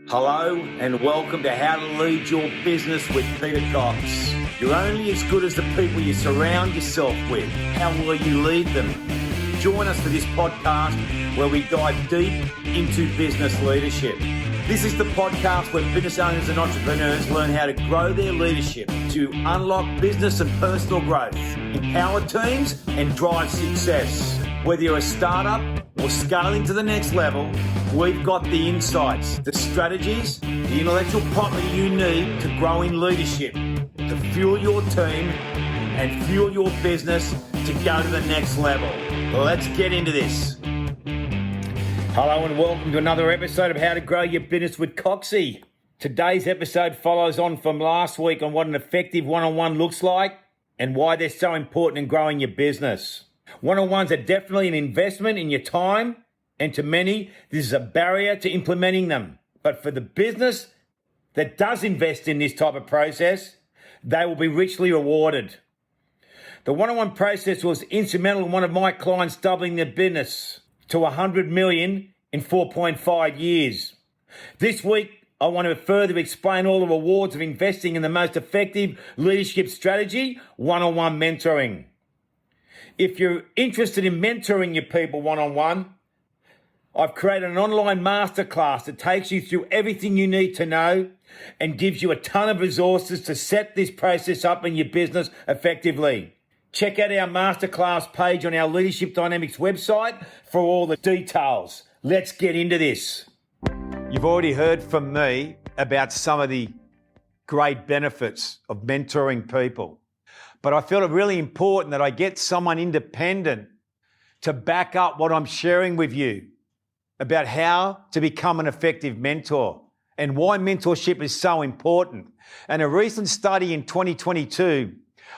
Hello and welcome to How to Lead Your Business with Peter Cox. You're only as good as the people you surround yourself with. How will you lead them? Join us for this podcast where we dive deep into business leadership. This is the podcast where business owners and entrepreneurs learn how to grow their leadership to unlock business and personal growth, empower teams, and drive success. Whether you're a startup or scaling to the next level, we've got the insights, the strategies, the intellectual property you need to grow in leadership, to fuel your team and fuel your business to go to the next level. Let's get into this. Hello and welcome to another episode of How to Grow Your Business with Coxie. Today's episode follows on from last week on what an effective one-on-one looks like and why they're so important in growing your business. One-on-ones are definitely an investment in your time, and to many, this is a barrier to implementing them. But for the business that does invest in this type of process, they will be richly rewarded. The one-on-one process was instrumental in one of my clients doubling their business to 100 million in 4.5 years. This week, I want to further explain all the rewards of investing in the most effective leadership strategy, one-on-one mentoring. If you're interested in mentoring your people one-on-one, I've created an online masterclass that takes you through everything you need to know and gives you a ton of resources to set this process up in your business effectively. Check out our masterclass page on our Leadership Dynamics website for all the details. Let's get into this. You've already heard from me about some of the great benefits of mentoring people. But I feel it really important that I get someone independent to back up what I'm sharing with you about how to become an effective mentor and why mentorship is so important. And a recent study in 2022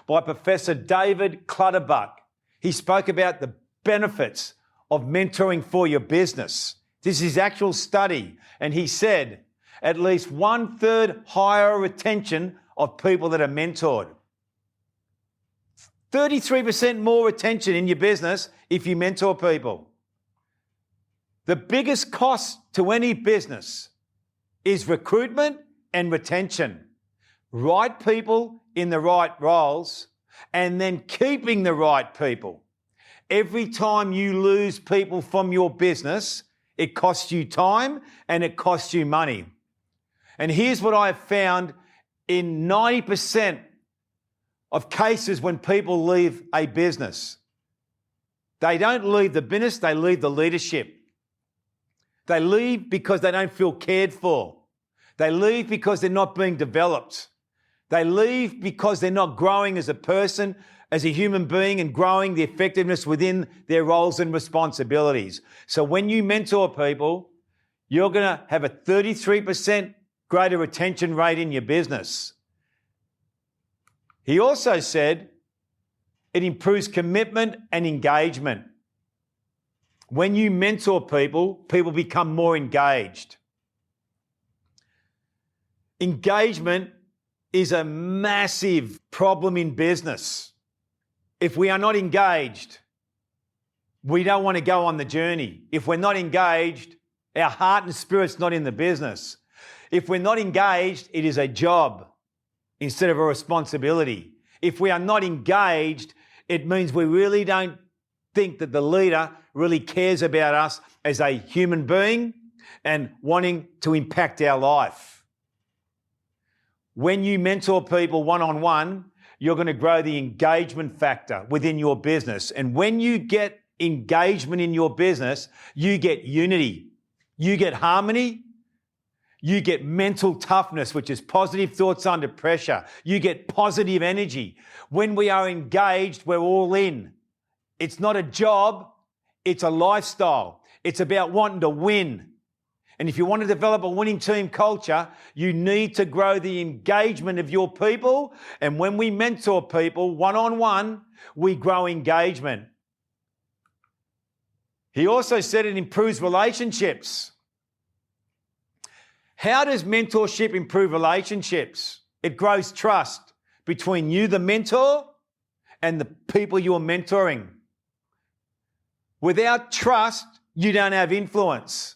by Professor David Clutterbuck, he spoke about the benefits of mentoring for your business. This is his actual study. And he said at least 1/3 higher retention of people that are mentored. 33% more retention in your business if you mentor people. The biggest cost to any business is recruitment and retention. Right people in the right roles and then keeping the right people. Every time you lose people from your business, it costs you time and it costs you money. And here's what I've found in 90% of cases when people leave a business. They don't leave the business, they leave the leadership. They leave because they don't feel cared for. They leave because they're not being developed. They leave because they're not growing as a person, as a human being, and growing the effectiveness within their roles and responsibilities. So when you mentor people, you're going to have a 33% greater retention rate in your business. He also said it improves commitment and engagement. When you mentor people, people become more engaged. Engagement is a massive problem in business. If we are not engaged, we don't want to go on the journey. If we're not engaged, our heart and spirit's not in the business. If we're not engaged, it is a job instead of a responsibility. If we are not engaged, it means we really don't think that the leader really cares about us as a human being and wanting to impact our life. When you mentor people one-on-one, you're going to grow the engagement factor within your business. And when you get engagement in your business, you get unity, you get harmony, you get mental toughness, which is positive thoughts under pressure. You get positive energy. When we are engaged, we're all in. It's not a job, it's a lifestyle. It's about wanting to win. And if you want to develop a winning team culture, you need to grow the engagement of your people. And when we mentor people one-on-one, we grow engagement. He also said it improves relationships. How does mentorship improve relationships? It grows trust between you, the mentor, and the people you're mentoring. Without trust, you don't have influence.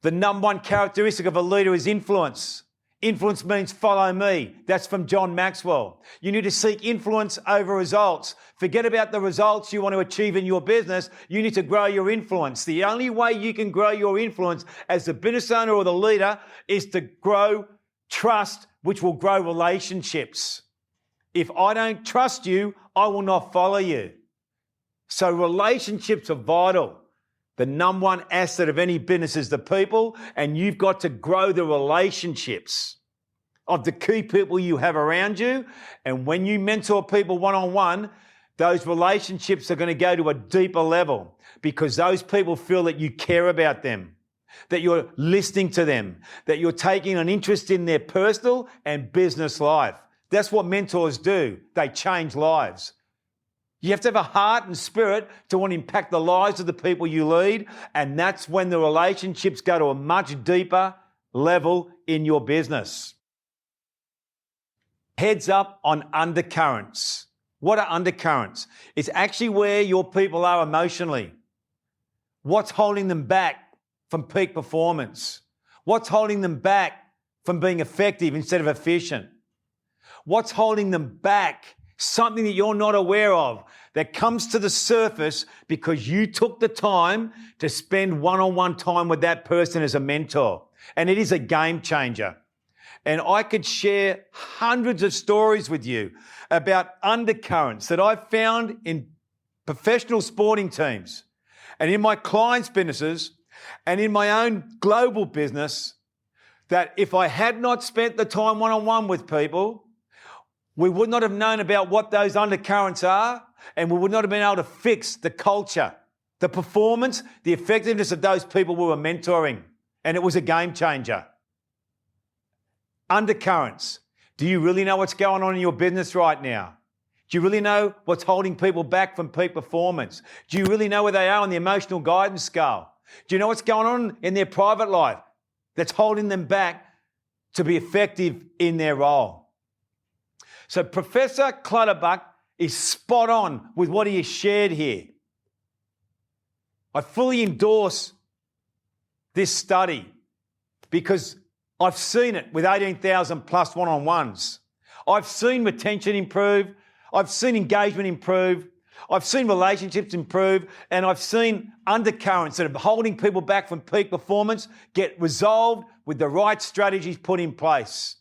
The number one characteristic of a leader is influence. Influence means follow me. That's from John Maxwell. You need to seek influence over results. Forget about the results you want to achieve in your business. You need to grow your influence. The only way you can grow your influence as the business owner or the leader is to grow trust, which will grow relationships. If I don't trust you, I will not follow you. So relationships are vital. The number one asset of any business is the people, and you've got to grow the relationships of the key people you have around you. And when you mentor people one-on-one, those relationships are going to go to a deeper level because those people feel that you care about them, that you're listening to them, that you're taking an interest in their personal and business life. That's what mentors do. They change lives. You have to have a heart and spirit to want to impact the lives of the people you lead, and that's when the relationships go to a much deeper level in your business. Heads up on undercurrents. What are undercurrents? It's actually where your people are emotionally. What's holding them back from peak performance? What's holding them back from being effective instead of efficient? What's holding them back? Something that you're not aware of that comes to the surface because you took the time to spend one-on-one time with that person as a mentor. And it is a game changer. And I could share hundreds of stories with you about undercurrents that I've found in professional sporting teams and in my clients' businesses and in my own global business, that if I had not spent the time one-on-one with people, we would not have known about what those undercurrents are, and we would not have been able to fix the culture, the performance, the effectiveness of those people we were mentoring. And it was a game changer. Undercurrents. Do you really know what's going on in your business right now? Do you really know what's holding people back from peak performance? Do you really know where they are on the emotional guidance scale? Do you know what's going on in their private life that's holding them back to be effective in their role? So Professor Clutterbuck is spot on with what he has shared here. I fully endorse this study because I've seen it with 18,000 plus one-on-ones. I've seen retention improve. I've seen engagement improve. I've seen relationships improve, and I've seen undercurrents that are holding people back from peak performance get resolved with the right strategies put in place.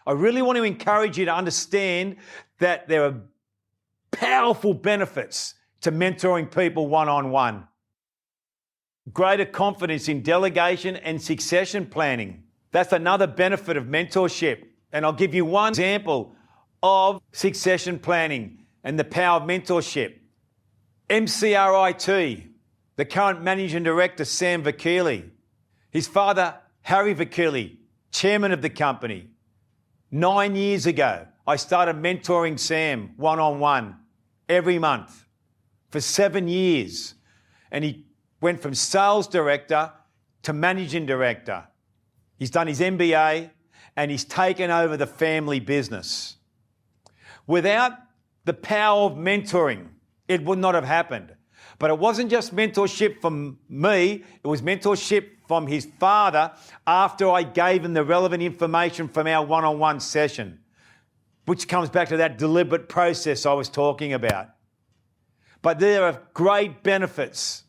I really want to encourage you to understand that there are powerful benefits to mentoring people one-on-one. Greater confidence in delegation and succession planning. That's another benefit of mentorship. And I'll give you one example of succession planning and the power of mentorship. MCRIT, the current managing director, Sam Vakili. His father, Harry Vakili, chairman of the company. 9 years ago, I started mentoring Sam one-on-one every month for 7 years. And he went from sales director to managing director. He's done his MBA and he's taken over the family business. Without the power of mentoring, it would not have happened. But it wasn't just mentorship from me, it was mentorship from his father after I gave him the relevant information from our one-on-one session, which comes back to that deliberate process I was talking about. But there are great benefits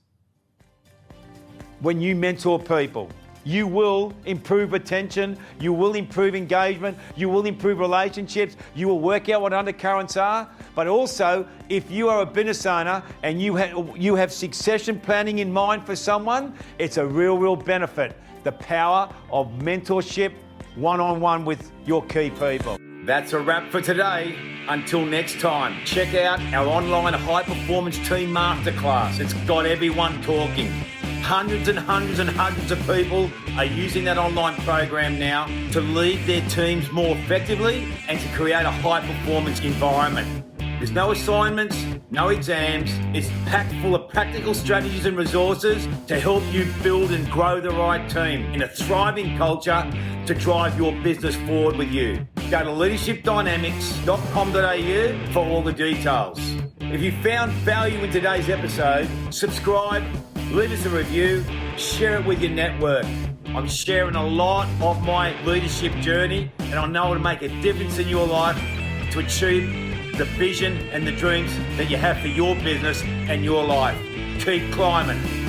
when you mentor people. You will improve retention, you will improve engagement, you will improve relationships, you will work out what undercurrents are, but also if you are a business owner and you have succession planning in mind for someone, it's a real benefit. The power of mentorship one-on-one with your key people. That's a wrap for today. Until next time, check out our online high performance team masterclass. It's got everyone talking. Hundreds and hundreds of people are using that online program now to lead their teams more effectively and to create a high performance environment. There's no assignments, no exams. It's packed full of practical strategies and resources to help you build and grow the right team in a thriving culture to drive your business forward with you. Go to leadershipdynamics.com.au for all the details. If you found value in today's episode, subscribe, Leave us a review, share it with your network. I'm sharing a lot of my leadership journey, and I know it'll make a difference in your life to achieve the vision and the dreams that you have for your business and your life. Keep climbing.